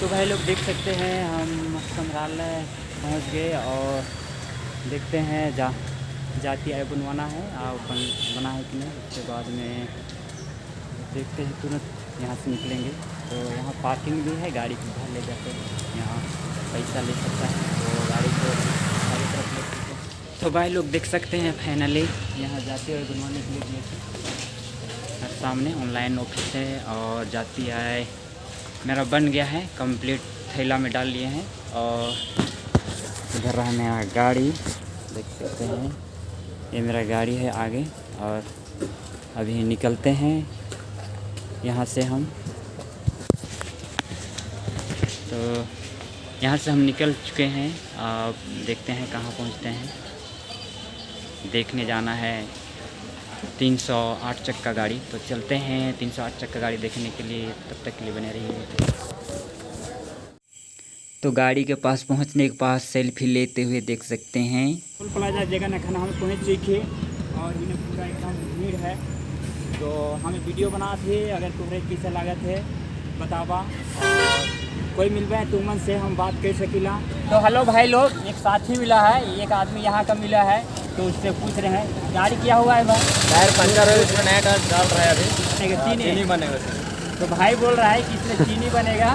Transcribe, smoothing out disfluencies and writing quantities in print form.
तो भाई लोग देख सकते हैं हम संग्रहालय पहुंच गए और देखते हैं जाति आय बनवाना है बना है कि नहीं। उसके बाद में देखते हैं, तुरंत यहाँ से निकलेंगे। तो यहाँ पार्किंग भी है, गाड़ी को बाहर ले जाते हैं, यहाँ पैसा ले सकता है तो गाड़ी को सारी तरफ ले सकते हैं। तो भाई लोग देख सकते हैं फाइनली यहाँ जाति आय बनवाने के लिए गए थे। सामने ऑनलाइन ऑफिस है और जाति आय मेरा बन गया है कंप्लीट, थैला में डाल लिए हैं। और इधर रहा मेरा गाड़ी, देख सकते हैं ये मेरा गाड़ी है आगे। और अभी निकलते हैं यहाँ से हम। तो यहाँ से हम निकल चुके हैं, अब देखते हैं कहाँ पहुँचते हैं। देखने जाना है 308 चक्का गाड़ी, तो चलते हैं 308 चक्का गाड़ी देखने के लिए। तब तक के लिए बने रहिए। तो गाड़ी के पास पहुंचने के पास सेल्फी लेते हुए देख सकते हैं टोल प्लाजा जगह न खाना हम पहुँच चुके और इन्हें पूरा एकदम भीड़ है। तो हमें वीडियो बना थे, अगर तुम्हारे कैसे लागत है बतावा, और कोई मिल रहा है तुमन से हम बात कर सकीला। तो हेलो भाई लोग, एक साथी मिला है, एक आदमी यहाँ का मिला है, तो उससे पूछ रहे हैं गाड़ी क्या हुआ है भाई। टायर पंचर है, इसमें नया टायर डाल रहा है अभी। चीनी चीनी बनेगा। तो भाई बोल रहा है कि इसमें चीनी बनेगा।